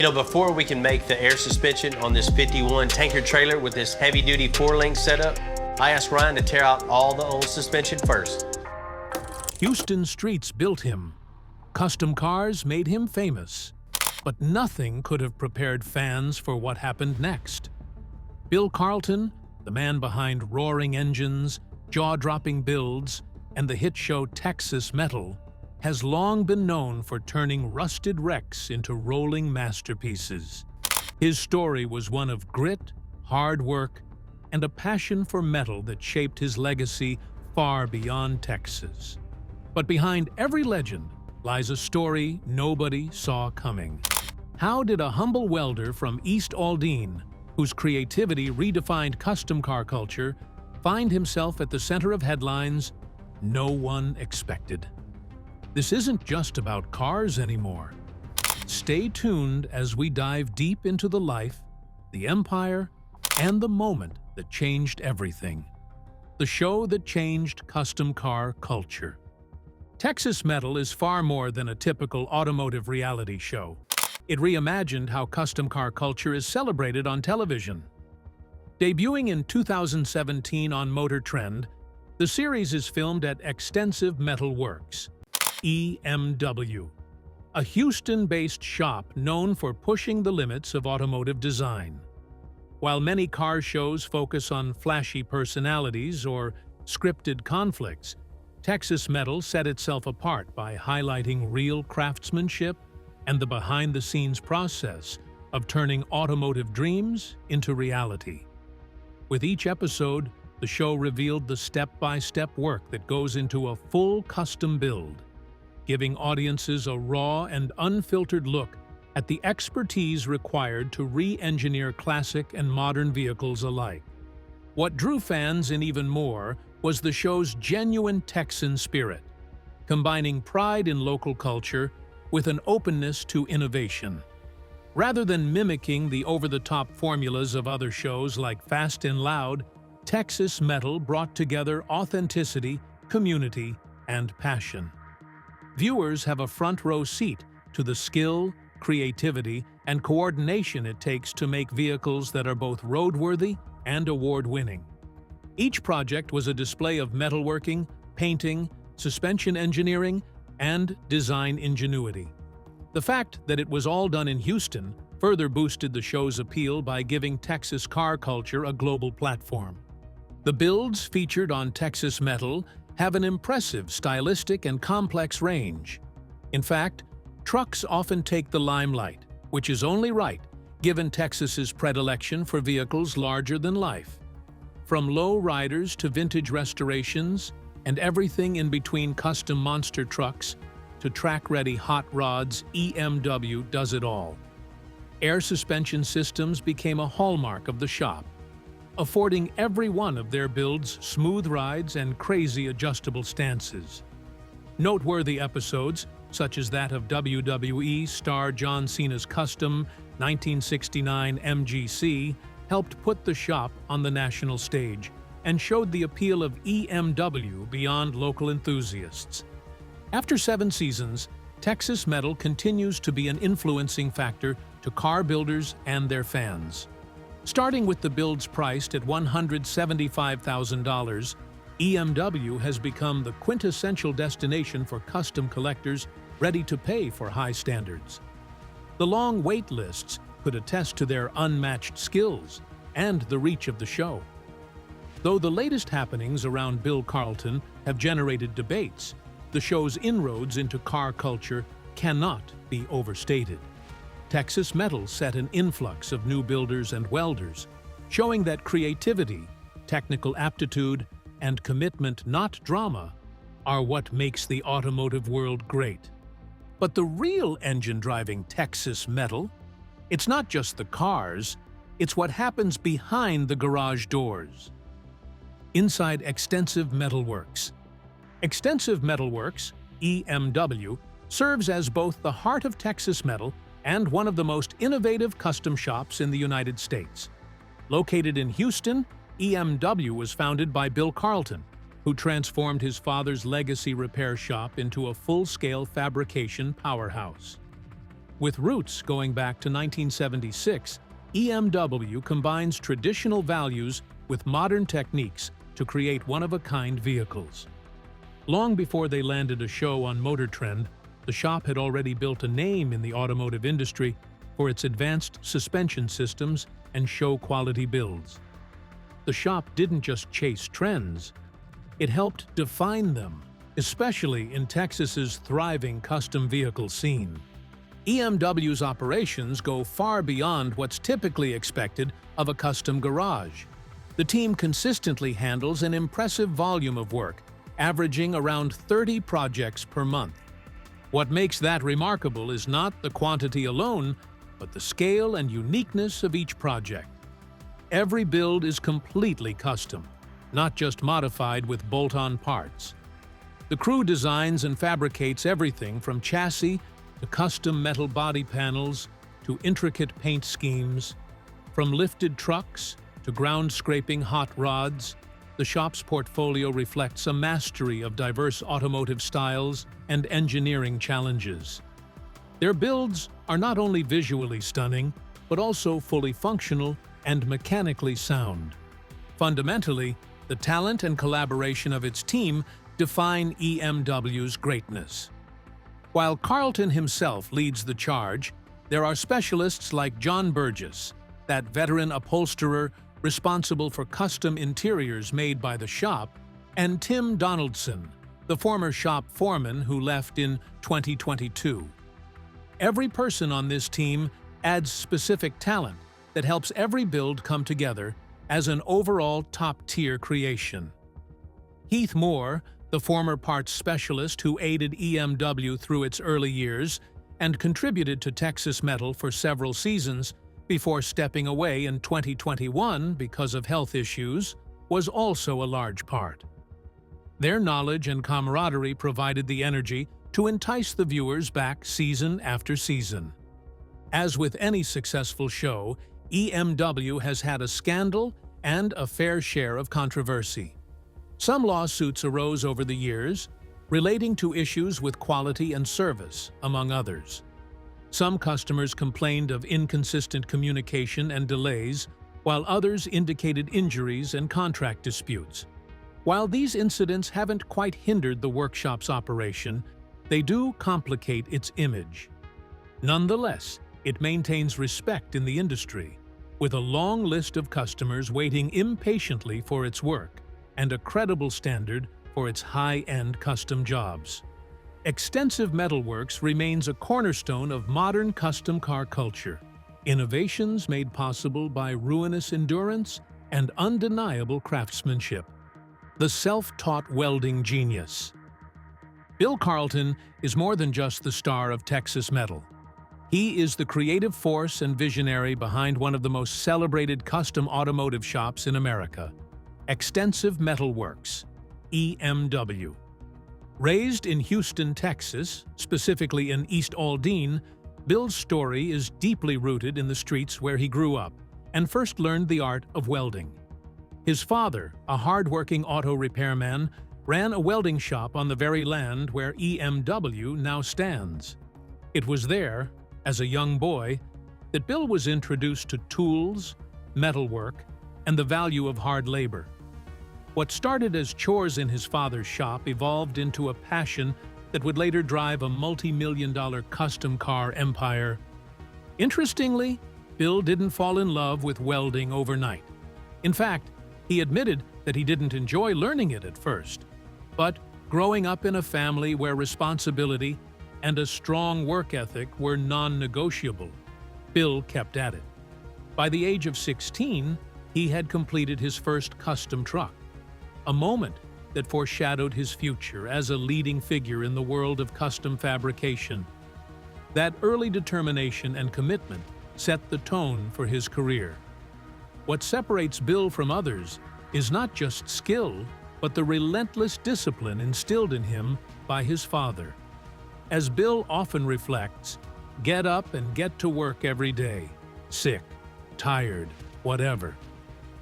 Before we can make the air suspension on this 51 tanker trailer with this heavy-duty 4-link setup, I asked Ryan to tear out all the old suspension first. Houston streets built him. Custom cars made him famous. But nothing could have prepared fans for what happened next. Bill Carlton, the man behind roaring engines, jaw-dropping builds, and the hit show Texas Metal, has long been known for turning rusted wrecks into rolling masterpieces. His story was one of grit, hard work, and a passion for metal that shaped his legacy far beyond Texas. But behind every legend lies a story nobody saw coming. How did a humble welder from East Aldine, whose creativity redefined custom car culture, find himself at the center of headlines no one expected? This isn't just about cars anymore. Stay tuned as we dive deep into the life, the empire, and the moment that changed everything. The show that changed custom car culture. Texas Metal is far more than a typical automotive reality show. It reimagined how custom car culture is celebrated on television. Debuting in 2017 on Motor Trend, the series is filmed at Extensive Metal Works, EMW, a Houston-based shop known for pushing the limits of automotive design. While many car shows focus on flashy personalities or scripted conflicts, Texas Metal set itself apart by highlighting real craftsmanship and the behind-the-scenes process of turning automotive dreams into reality. With each episode, the show revealed the step-by-step work that goes into a full custom build, giving audiences a raw and unfiltered look at the expertise required to re-engineer classic and modern vehicles alike. What drew fans in even more was the show's genuine Texan spirit, combining pride in local culture with an openness to innovation. Rather than mimicking the over-the-top formulas of other shows like Fast and Loud, Texas Metal brought together authenticity, community, and passion. Viewers have a front-row seat to the skill, creativity, and coordination it takes to make vehicles that are both roadworthy and award-winning. Each project was a display of metalworking, painting, suspension engineering, and design ingenuity. The fact that it was all done in Houston further boosted the show's appeal by giving Texas car culture a global platform. The builds featured on Texas Metal have an impressive stylistic and complex range. In fact, trucks often take the limelight, which is only right, given Texas's predilection for vehicles larger than life. From low riders to vintage restorations, and everything in between, custom monster trucks to track-ready hot rods, EMW does it all. Air suspension systems became a hallmark of the shop, affording every one of their builds smooth rides and crazy adjustable stances. Noteworthy episodes, such as that of WWE star John Cena's custom 1969 MGC, helped put the shop on the national stage and showed the appeal of EMW beyond local enthusiasts. After 7 seasons, Texas Metal continues to be an influencing factor to car builders and their fans. Starting with the builds priced at $175,000, EMW has become the quintessential destination for custom collectors ready to pay for high standards. The long wait lists could attest to their unmatched skills and the reach of the show. Though the latest happenings around Bill Carlton have generated debates, the show's inroads into car culture cannot be overstated. Texas Metal set an influx of new builders and welders, showing that creativity, technical aptitude, and commitment, not drama, are what makes the automotive world great. But the real engine driving Texas Metal, it's not just the cars, it's what happens behind the garage doors. Inside Extensive Metal Works. Extensive Metal Works, EMW, serves as both the heart of Texas Metal and one of the most innovative custom shops in the United States. Located in Houston, EMW was founded by Bill Carlton, who transformed his father's legacy repair shop into a full-scale fabrication powerhouse. With roots going back to 1976, EMW combines traditional values with modern techniques to create one-of-a-kind vehicles. Long before they landed a show on Motor Trend, the shop had already built a name in the automotive industry for its advanced suspension systems and show-quality builds. The shop didn't just chase trends, it helped define them, especially in Texas's thriving custom vehicle scene. EMW's operations go far beyond what's typically expected of a custom garage. The team consistently handles an impressive volume of work, averaging around 30 projects per month. What makes that remarkable is not the quantity alone, but the scale and uniqueness of each project. Every build is completely custom, not just modified with bolt-on parts. The crew designs and fabricates everything from chassis to custom metal body panels to intricate paint schemes. From lifted trucks to ground-scraping hot rods, the shop's portfolio reflects a mastery of diverse automotive styles and engineering challenges. Their builds are not only visually stunning, but also fully functional and mechanically sound. Fundamentally, the talent and collaboration of its team define EMW's greatness. While Carlton himself leads the charge, there are specialists like John Burgess, that veteran upholsterer responsible for custom interiors made by the shop, and Tim Donaldson, the former shop foreman who left in 2022. Every person on this team adds specific talent that helps every build come together as an overall top-tier creation. Heath Moore, the former parts specialist who aided EMW through its early years and contributed to Texas Metal for several seasons before stepping away in 2021 because of health issues, was also a large part. Their knowledge and camaraderie provided the energy to entice the viewers back season after season. As with any successful show, EMW has had a scandal and a fair share of controversy. Some lawsuits arose over the years, relating to issues with quality and service, among others. Some customers complained of inconsistent communication and delays, while others indicated injuries and contract disputes. While these incidents haven't quite hindered the workshop's operation, they do complicate its image. Nonetheless, it maintains respect in the industry, with a long list of customers waiting impatiently for its work and a credible standard for its high-end custom jobs. Extensive Metalworks remains a cornerstone of modern custom car culture, innovations made possible by ruinous endurance and undeniable craftsmanship. The self-taught welding genius. Bill Carlton is more than just the star of Texas Metal. He is the creative force and visionary behind one of the most celebrated custom automotive shops in America, Extensive Metalworks, EMW. Raised in Houston, Texas, specifically in East Aldine, Bill's story is deeply rooted in the streets where he grew up and first learned the art of welding. His father, a hard-working auto repairman, ran a welding shop on the very land where EMW now stands. It was there, as a young boy, that Bill was introduced to tools, metalwork, and the value of hard labor. What started as chores in his father's shop evolved into a passion that would later drive a multi-million-dollar custom car empire. Interestingly, Bill didn't fall in love with welding overnight. In fact, he admitted that he didn't enjoy learning it at first. But growing up in a family where responsibility and a strong work ethic were non-negotiable, Bill kept at it. By the age of 16, he had completed his first custom truck, a moment that foreshadowed his future as a leading figure in the world of custom fabrication. That early determination and commitment set the tone for his career. What separates Bill from others is not just skill, but the relentless discipline instilled in him by his father. As Bill often reflects, get up and get to work every day, sick, tired, whatever.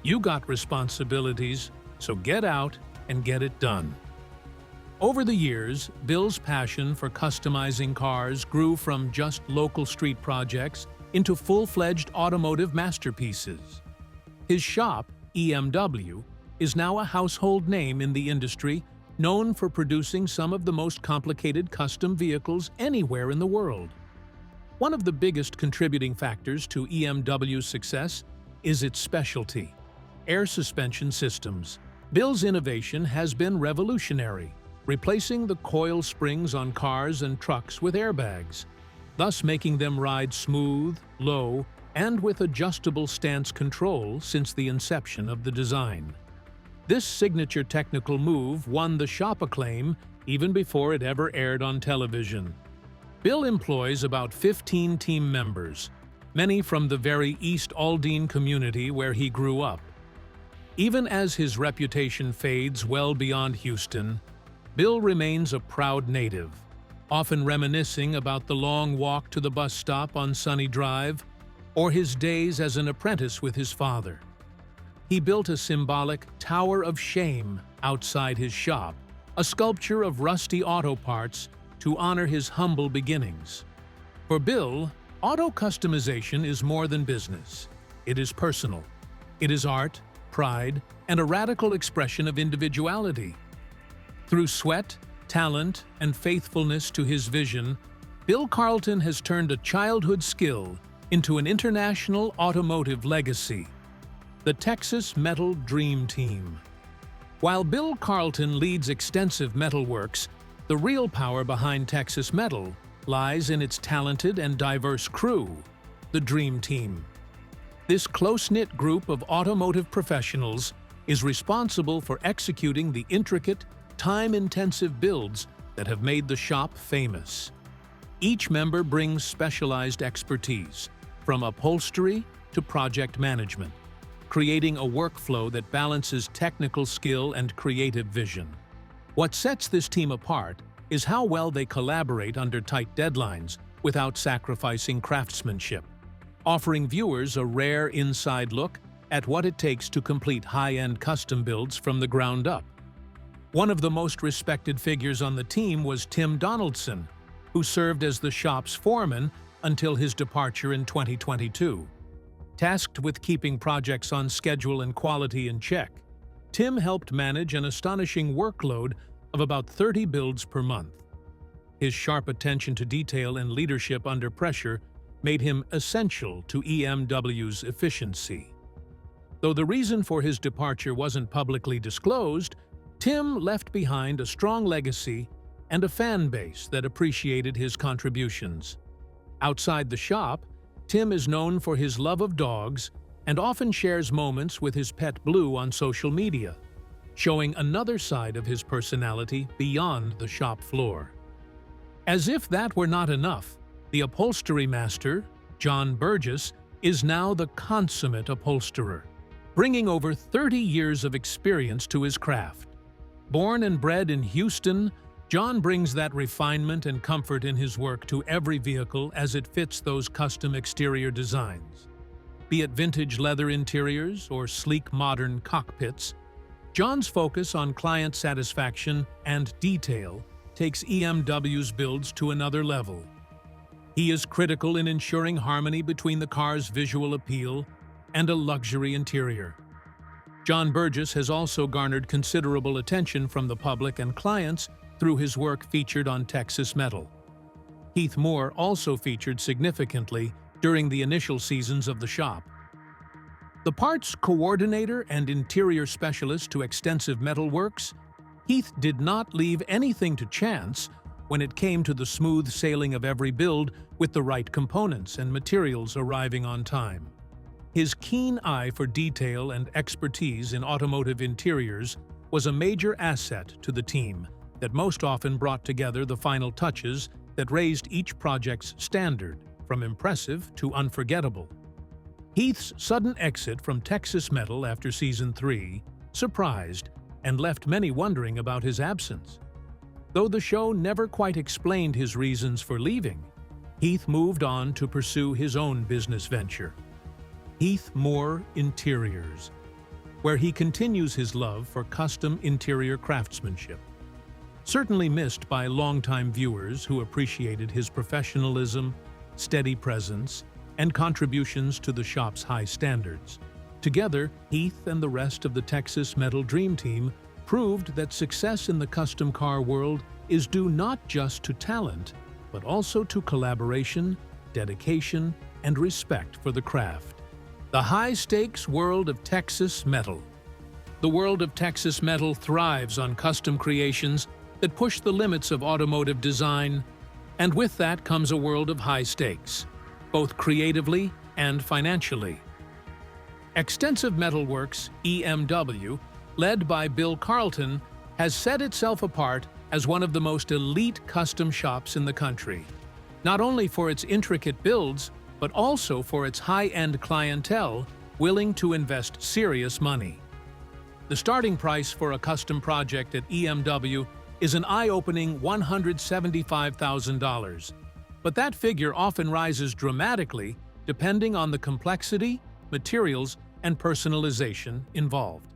You got responsibilities, so get out and get it done. Over the years, Bill's passion for customizing cars grew from just local street projects into full-fledged automotive masterpieces. His shop, EMW, is now a household name in the industry, known for producing some of the most complicated custom vehicles anywhere in the world. One of the biggest contributing factors to EMW's success is its specialty: air suspension systems. Bill's innovation has been revolutionary, replacing the coil springs on cars and trucks with airbags, thus making them ride smooth, low, and with adjustable stance control since the inception of the design. This signature technical move won the shop acclaim even before it ever aired on television. Bill employs about 15 team members, many from the very East Aldine community where he grew up. Even as his reputation fades well beyond Houston, Bill remains a proud native, often reminiscing about the long walk to the bus stop on Sunny Drive or his days as an apprentice with his father. He built a symbolic Tower of Shame outside his shop, a sculpture of rusty auto parts to honor his humble beginnings. For Bill, auto customization is more than business. It is personal. It is art, pride, and a radical expression of individuality. Through sweat, talent, and faithfulness to his vision, Bill Carlton has turned a childhood skill into an international automotive legacy: the Texas Metal Dream Team. While Bill Carlton leads extensive metalworks, the real power behind Texas Metal lies in its talented and diverse crew, the Dream Team. This close-knit group of automotive professionals is responsible for executing the intricate, time-intensive builds that have made the shop famous. Each member brings specialized expertise, from upholstery to project management, creating a workflow that balances technical skill and creative vision. What sets this team apart is how well they collaborate under tight deadlines without sacrificing craftsmanship, offering viewers a rare inside look at what it takes to complete high-end custom builds from the ground up. One of the most respected figures on the team was Tim Donaldson, who served as the shop's foreman until his departure in 2022. Tasked with keeping projects on schedule and quality in check, Tim helped manage an astonishing workload of about 30 builds per month. His sharp attention to detail and leadership under pressure made him essential to EMW's efficiency. Though the reason for his departure wasn't publicly disclosed, Tim left behind a strong legacy and a fan base that appreciated his contributions. Outside the shop, Tim is known for his love of dogs and often shares moments with his pet Blue on social media, showing another side of his personality beyond the shop floor. As if that were not enough, the upholstery master, John Burgess, is now the consummate upholsterer, bringing over 30 years of experience to his craft. Born and bred in Houston, John brings that refinement and comfort in his work to every vehicle as it fits those custom exterior designs. Be it vintage leather interiors or sleek modern cockpits, John's focus on client satisfaction and detail takes EMW's builds to another level. He is critical in ensuring harmony between the car's visual appeal and a luxury interior. John Burgess has also garnered considerable attention from the public and clients through his work featured on Texas Metal. Heath Moore also featured significantly during the initial seasons of the shop. The parts coordinator and interior specialist to extensive metalworks, Heath did not leave anything to chance when it came to the smooth sailing of every build with the right components and materials arriving on time. His keen eye for detail and expertise in automotive interiors was a major asset to the team that most often brought together the final touches that raised each project's standard from impressive to unforgettable. Heath's sudden exit from Texas Metal after Season 3 surprised and left many wondering about his absence. Though the show never quite explained his reasons for leaving, Heath moved on to pursue his own business venture, Heath Moore Interiors, where he continues his love for custom interior craftsmanship. certainly missed by longtime viewers who appreciated his professionalism, steady presence, and contributions to the shop's high standards. Together, Heath and the rest of the Texas Metal Dream Team proved that success in the custom car world is due not just to talent, but also to collaboration, dedication, and respect for the craft. The high-stakes world of Texas metal. The world of Texas metal thrives on custom creations that push the limits of automotive design, and with that comes a world of high stakes, both creatively and financially. Extensive Metalworks, EMW, led by Bill Carlton, has set itself apart as one of the most elite custom shops in the country, not only for its intricate builds, but also for its high-end clientele willing to invest serious money. The starting price for a custom project at EMW is an eye-opening $175,000, but that figure often rises dramatically depending on the complexity, materials, and personalization involved.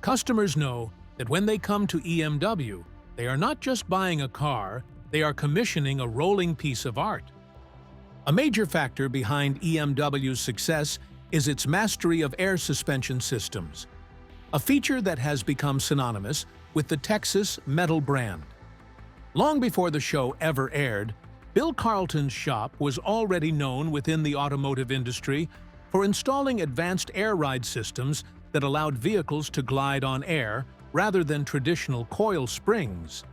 Customers know that when they come to EMW, they are not just buying a car, they are commissioning a rolling piece of art. A major factor behind EMW's success is its mastery of air suspension systems, a feature that has become synonymous with the Texas metal brand. Long before the show ever aired, Bill Carlton's shop was already known within the automotive industry for installing advanced air ride systems that allowed vehicles to glide on air rather than traditional coil springs.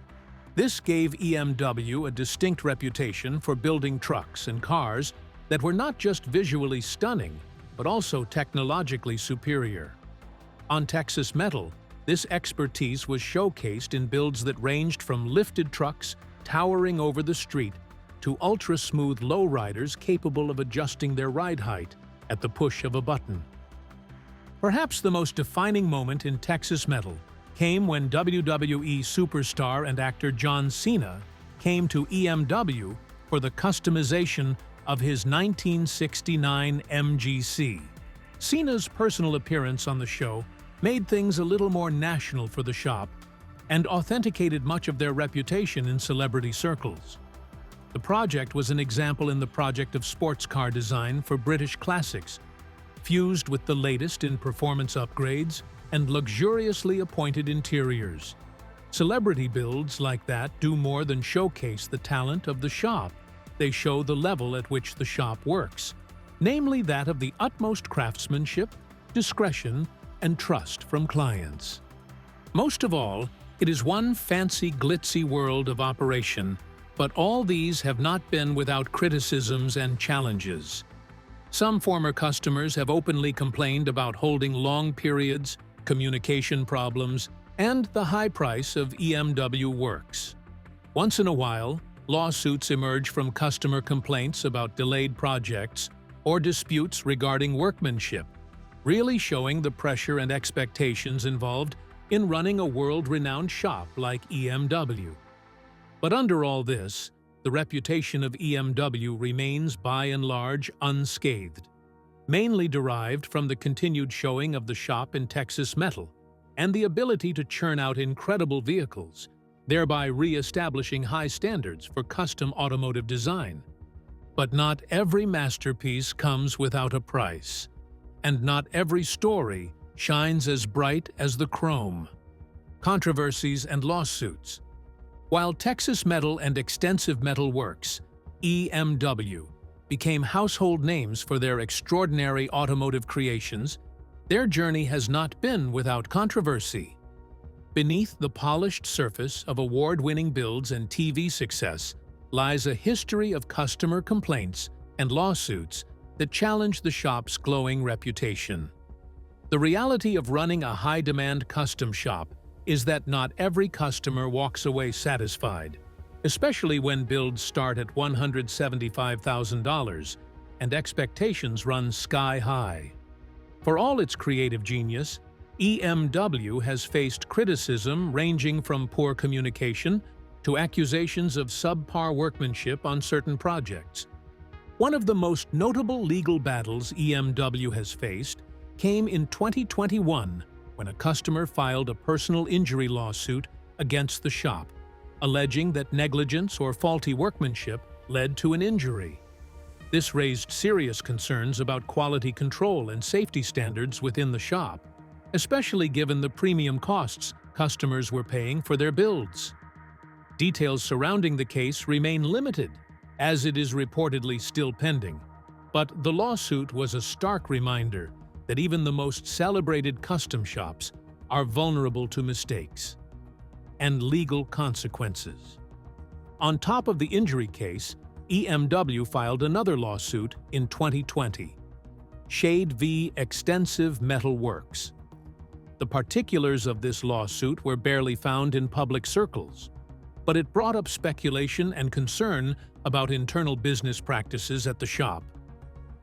This gave EMW a distinct reputation for building trucks and cars that were not just visually stunning, but also technologically superior. On Texas Metal, this expertise was showcased in builds that ranged from lifted trucks towering over the street to ultra-smooth lowriders capable of adjusting their ride height at the push of a button. Perhaps the most defining moment in Texas Metal came when WWE superstar and actor John Cena came to EMW for the customization of his 1969 MGC. Cena's personal appearance on the show made things a little more national for the shop and authenticated much of their reputation in celebrity circles. The project was an example in the project of sports car design for British classics, fused with the latest in performance upgrades and luxuriously appointed interiors. Celebrity builds like that do more than showcase the talent of the shop. They show the level at which the shop works, namely that of the utmost craftsmanship, discretion, and trust from clients. Most of all, it is one fancy, glitzy world of operation, but all these have not been without criticisms and challenges. Some former customers have openly complained about holding long periods, communication problems, and the high price of EMW works. Once in a while, lawsuits emerge from customer complaints about delayed projects or disputes regarding workmanship, really showing the pressure and expectations involved in running a world-renowned shop like EMW. But under all this, the reputation of EMW remains by and large unscathed, mainly derived from the continued showing of the shop in Texas Metal and the ability to churn out incredible vehicles, thereby re-establishing high standards for custom automotive design. But not every masterpiece comes without a price, and not every story shines as bright as the chrome. Controversies and lawsuits. While Texas Metal and Extensive Metal Works, EMW, became household names for their extraordinary automotive creations, their journey has not been without controversy. Beneath the polished surface of award-winning builds and TV success lies a history of customer complaints and lawsuits that challenge the shop's glowing reputation. The reality of running a high-demand custom shop is that not every customer walks away satisfied, especially when builds start at $175,000 and expectations run sky-high. For all its creative genius, EMW has faced criticism ranging from poor communication to accusations of subpar workmanship on certain projects. One of the most notable legal battles EMW has faced came in 2021 when a customer filed a personal injury lawsuit against the shop, alleging that negligence or faulty workmanship led to an injury. This raised serious concerns about quality control and safety standards within the shop, especially given the premium costs customers were paying for their builds. Details surrounding the case remain limited, as it is reportedly still pending, but the lawsuit was a stark reminder that even the most celebrated custom shops are vulnerable to mistakes and legal consequences. On top of the injury case, EMW filed another lawsuit in 2020, Shade v. Extensive Metal Works. The particulars of this lawsuit were barely found in public circles, but it brought up speculation and concern about internal business practices at the shop.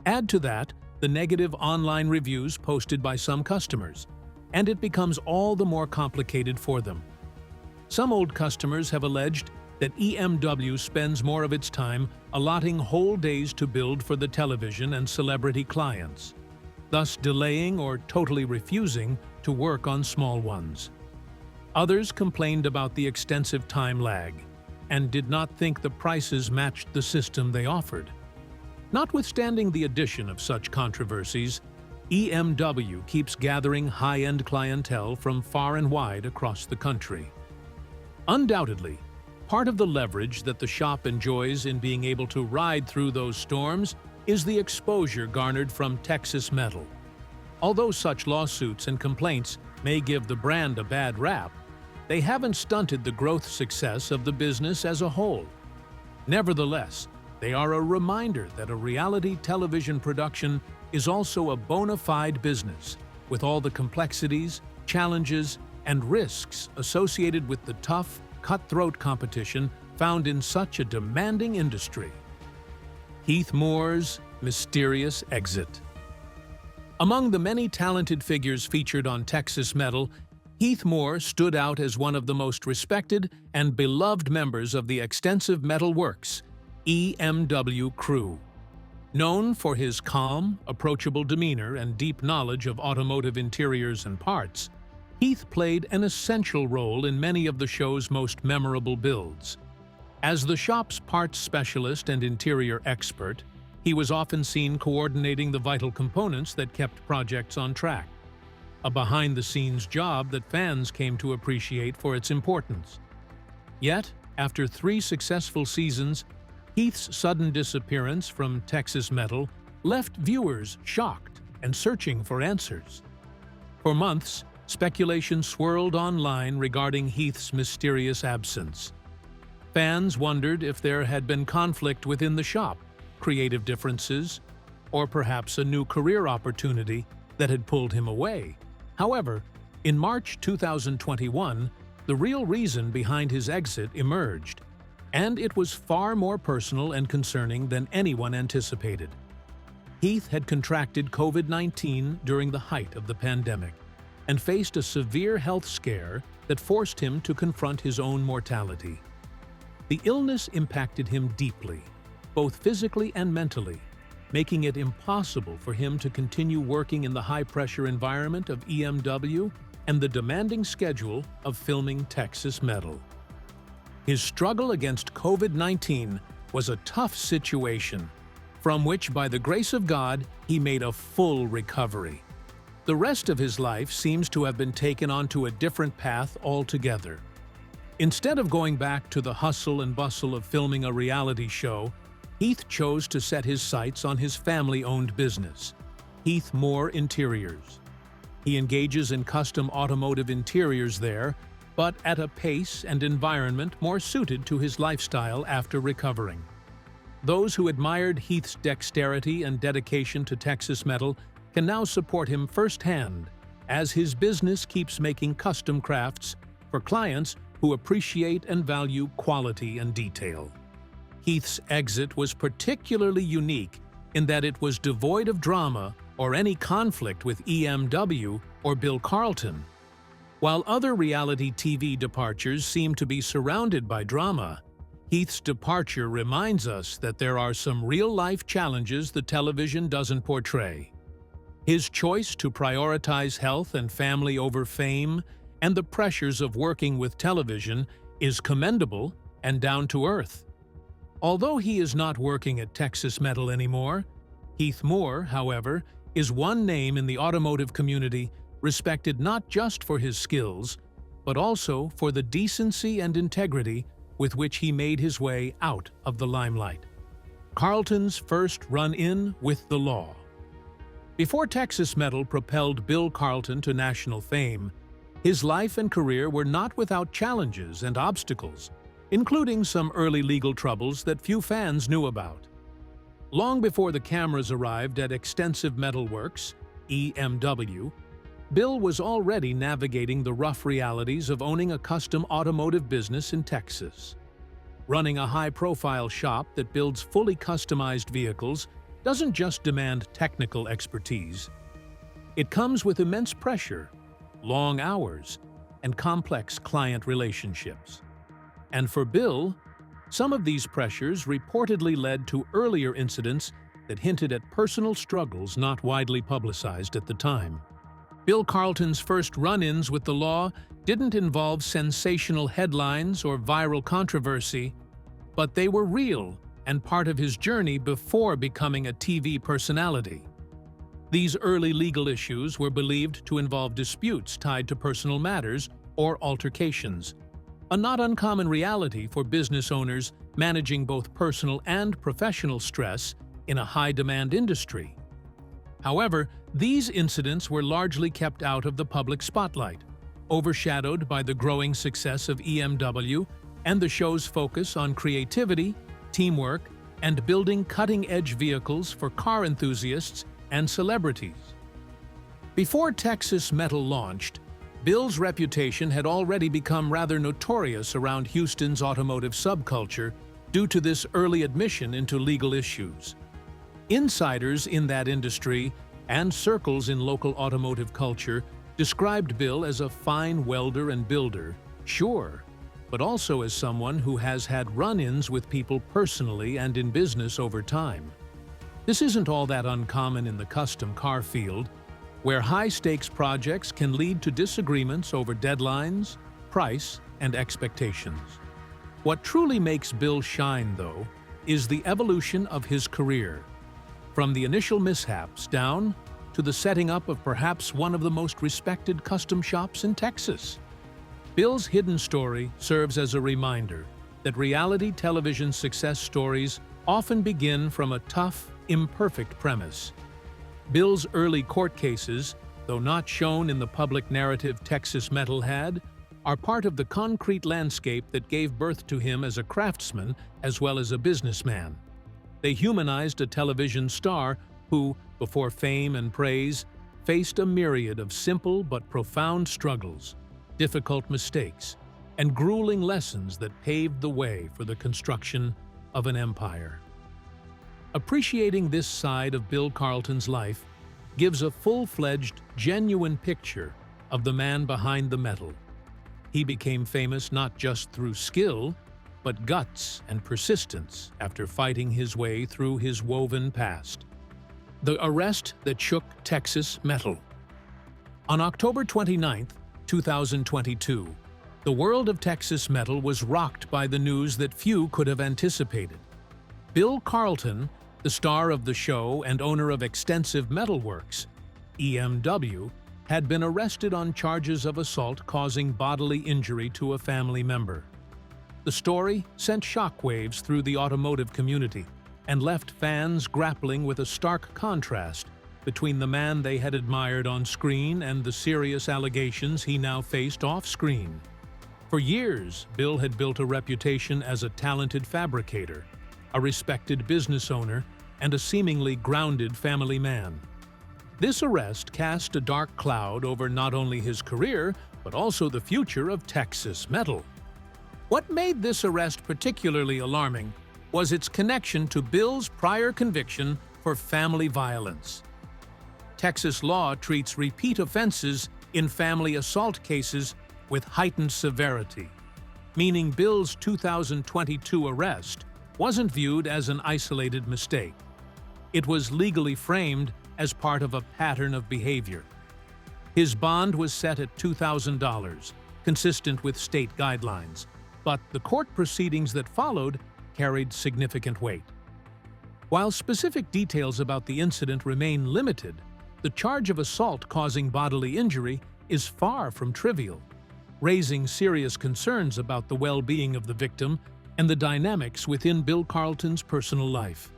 Add to that the negative online reviews posted by some customers, and it becomes all the more complicated for them. Some old customers have alleged that EMW spends more of its time allotting whole days to build for the television and celebrity clients, thus delaying or totally refusing to work on small ones. Others complained about the extensive time lag and did not think the prices matched the system they offered. Notwithstanding the addition of such controversies, EMW keeps gathering high-end clientele from far and wide across the country. Undoubtedly, part of the leverage that the shop enjoys in being able to ride through those storms is the exposure garnered from Texas Metal. Although such lawsuits and complaints may give the brand a bad rap, they haven't stunted the growth success of the business as a whole. Nevertheless, they are a reminder that a reality television production is also a bona fide business, with all the complexities, challenges, and risks associated with the tough, cutthroat competition found in such a demanding industry. Heath Moore's mysterious exit. Among the many talented figures featured on Texas Metal, Heath Moore stood out as one of the most respected and beloved members of the Extensive Metal Works, EMW crew. Known for his calm, approachable demeanor and deep knowledge of automotive interiors and parts, Heath played an essential role in many of the show's most memorable builds. As the shop's parts specialist and interior expert, he was often seen coordinating the vital components that kept projects on track, a behind-the-scenes job that fans came to appreciate for its importance. Yet, after 3 successful seasons, Heath's sudden disappearance from Texas Metal left viewers shocked and searching for answers. For months, speculation swirled online regarding Heath's mysterious absence. Fans wondered if there had been conflict within the shop, creative differences, or perhaps a new career opportunity that had pulled him away. However, in March 2021, the real reason behind his exit emerged, and it was far more personal and concerning than anyone anticipated. Heath had contracted COVID-19 during the height of the pandemic and faced a severe health scare that forced him to confront his own mortality. The illness impacted him deeply, both physically and mentally, making it impossible for him to continue working in the high-pressure environment of EMW and the demanding schedule of filming Texas Metal. His struggle against COVID-19 was a tough situation, from which, by the grace of God, he made a full recovery. The rest of his life seems to have been taken onto a different path altogether. Instead of going back to the hustle and bustle of filming a reality show, Heath chose to set his sights on his family-owned business, Heath Moore Interiors. He engages in custom automotive interiors there, but at a pace and environment more suited to his lifestyle after recovering. Those who admired Heath's dexterity and dedication to Texas Metal can now support him firsthand as his business keeps making custom crafts for clients who appreciate and value quality and detail. Heath's exit was particularly unique in that it was devoid of drama or any conflict with EMW or Bill Carlton. While other reality TV departures seem to be surrounded by drama, Heath's departure reminds us that there are some real-life challenges the television doesn't portray. His choice to prioritize health and family over fame and the pressures of working with television is commendable and down to earth. Although he is not working at Texas Metal anymore, Heath Moore, however, is one name in the automotive community respected not just for his skills, but also for the decency and integrity with which he made his way out of the limelight. Carlton's first run-in with the law. Before Texas Metal propelled Bill Carlton to national fame, his life and career were not without challenges and obstacles, including some early legal troubles that few fans knew about. Long before the cameras arrived at Extensive Metal Works, EMW, Bill was already navigating the rough realities of owning a custom automotive business in Texas. Running a high-profile shop that builds fully customized vehicles doesn't just demand technical expertise. It comes with immense pressure, long hours, and complex client relationships. And for Bill, some of these pressures reportedly led to earlier incidents that hinted at personal struggles not widely publicized at the time. Bill Carlton's first run-ins with the law didn't involve sensational headlines or viral controversy, but they were real and part of his journey before becoming a TV personality. These early legal issues were believed to involve disputes tied to personal matters or altercations, a not uncommon reality for business owners managing both personal and professional stress in a high-demand industry. However, these incidents were largely kept out of the public spotlight, overshadowed by the growing success of EMW and the show's focus on creativity, teamwork, and building cutting-edge vehicles for car enthusiasts and celebrities. Before Texas Metal launched, Bill's reputation had already become rather notorious around Houston's automotive subculture due to this early admission into legal issues. Insiders in that industry and circles in local automotive culture described Bill as a fine welder and builder, sure, but also as someone who has had run-ins with people personally and in business over time. This isn't all that uncommon in the custom car field, where high-stakes projects can lead to disagreements over deadlines, price, and expectations. What truly makes Bill shine, though, is the evolution of his career, from the initial mishaps down to the setting up of perhaps one of the most respected custom shops in Texas. Bill's hidden story serves as a reminder that reality television success stories often begin from a tough, imperfect premise. Bill's early court cases, though not shown in the public narrative Texas Metal had, are part of the concrete landscape that gave birth to him as a craftsman as well as a businessman. They humanized a television star who, before fame and praise, faced a myriad of simple but profound struggles, difficult mistakes, and grueling lessons that paved the way for the construction of an empire. Appreciating this side of Bill Carlton's life gives a full-fledged, genuine picture of the man behind the metal. He became famous not just through skill, but guts and persistence after fighting his way through his woven past. The arrest that shook Texas Metal. On October 29, 2022, the world of Texas Metal was rocked by the news that few could have anticipated. Bill Carlton, the star of the show and owner of Extensive Metal Works, EMW, had been arrested on charges of assault causing bodily injury to a family member. The story sent shockwaves through the automotive community and left fans grappling with a stark contrast between the man they had admired on screen and the serious allegations he now faced off-screen. For years, Bill had built a reputation as a talented fabricator, a respected business owner, and a seemingly grounded family man. This arrest cast a dark cloud over not only his career, but also the future of Texas Metal. What made this arrest particularly alarming was its connection to Bill's prior conviction for family violence. Texas law treats repeat offenses in family assault cases with heightened severity, meaning Bill's 2022 arrest wasn't viewed as an isolated mistake. It was legally framed as part of a pattern of behavior. His bond was set at $2,000, consistent with state guidelines, but the court proceedings that followed carried significant weight. While specific details about the incident remain limited, the charge of assault causing bodily injury is far from trivial, raising serious concerns about the well-being of the victim and the dynamics within Bill Carlton's personal life.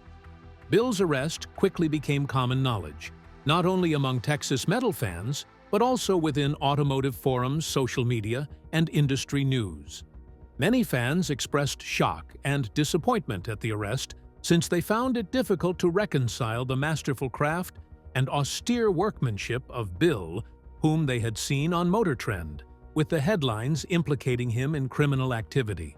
Bill's arrest quickly became common knowledge, not only among Texas metal fans, but also within automotive forums, social media, and industry news. Many fans expressed shock and disappointment at the arrest, since they found it difficult to reconcile the masterful craft and austere workmanship of Bill, whom they had seen on Motor Trend, with the headlines implicating him in criminal activity.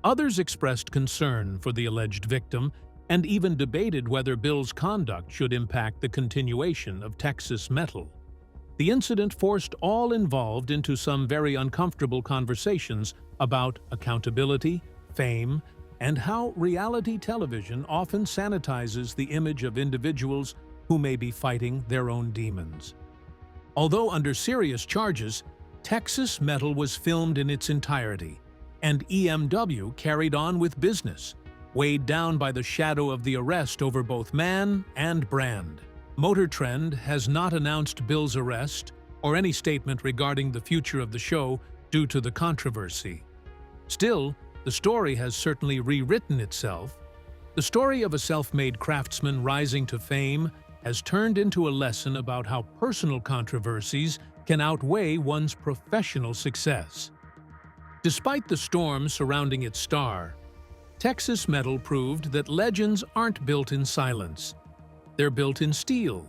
Others expressed concern for the alleged victim and even debated whether Bill's conduct should impact the continuation of Texas metal. The incident forced all involved into some very uncomfortable conversations about accountability, fame, and how reality television often sanitizes the image of individuals who may be fighting their own demons. Although under serious charges, Texas Metal was filmed in its entirety, and EMW carried on with business, weighed down by the shadow of the arrest over both man and brand. Motor Trend has not announced Bill's arrest or any statement regarding the future of the show due to the controversy. Still, the story has certainly rewritten itself. The story of a self-made craftsman rising to fame has turned into a lesson about how personal controversies can outweigh one's professional success. Despite the storm surrounding its star, Texas Metal proved that legends aren't built in silence. They're built in steel.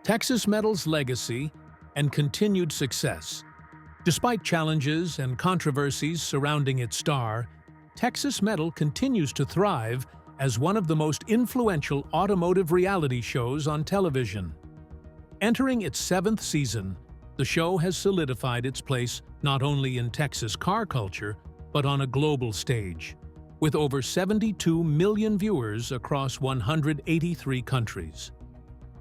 Texas Metal's legacy and continued success. Despite challenges and controversies surrounding its star, Texas Metal continues to thrive as one of the most influential automotive reality shows on television. Entering its 7th season, the show has solidified its place not only in Texas car culture, but on a global stage, with over 72 million viewers across 183 countries.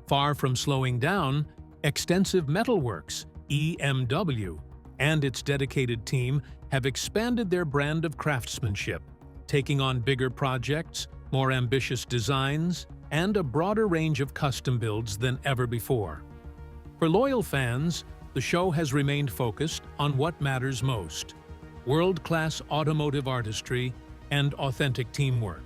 Far from slowing down, Extensive Metalworks, EMW, and its dedicated team have expanded their brand of craftsmanship, taking on bigger projects, more ambitious designs, and a broader range of custom builds than ever before. For loyal fans, the show has remained focused on what matters most: world-class automotive artistry and authentic teamwork.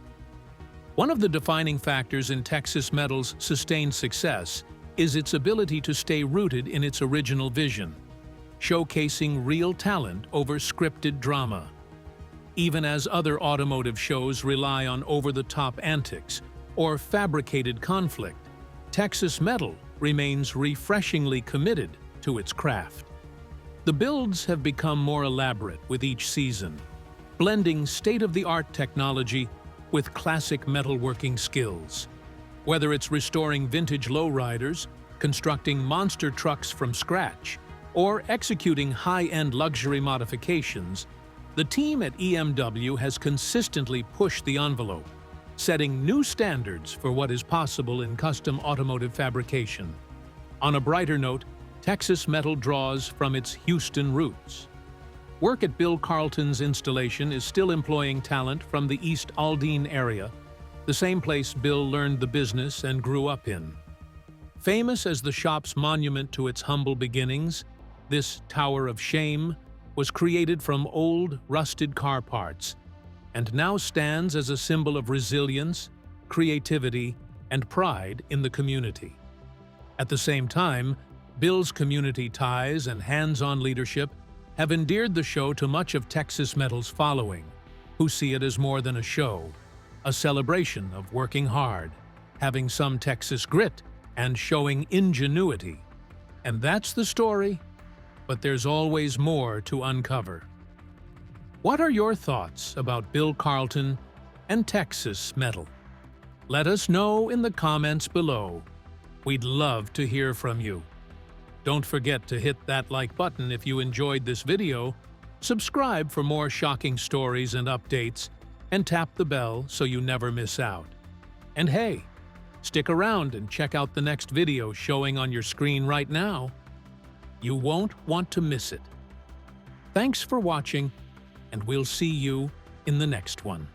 One of the defining factors in Texas Metal's sustained success is its ability to stay rooted in its original vision, showcasing real talent over scripted drama. Even as other automotive shows rely on over-the-top antics or fabricated conflict, Texas Metal remains refreshingly committed to its craft. The builds have become more elaborate with each season, blending state-of-the-art technology with classic metalworking skills. Whether it's restoring vintage lowriders, constructing monster trucks from scratch, or executing high-end luxury modifications, the team at EMW has consistently pushed the envelope, setting new standards for what is possible in custom automotive fabrication. On a brighter note, Texas Metal draws from its Houston roots. Work at Bill Carlton's installation is still employing talent from the East Aldine area, the same place Bill learned the business and grew up in. Famous as the shop's monument to its humble beginnings, this Tower of Shame was created from old, rusted car parts and now stands as a symbol of resilience, creativity, and pride in the community. At the same time, Bill's community ties and hands-on leadership have endeared the show to much of Texas Metal's following, who see it as more than a show, a celebration of working hard, having some Texas grit, and showing ingenuity. And that's the story, but there's always more to uncover. What are your thoughts about Bill Carlton and Texas Metal? Let us know in the comments below. We'd love to hear from you. Don't forget to hit that like button if you enjoyed this video, subscribe for more shocking stories and updates, and tap the bell so you never miss out. And hey, stick around and check out the next video showing on your screen right now. You won't want to miss it. Thanks for watching, and we'll see you in the next one.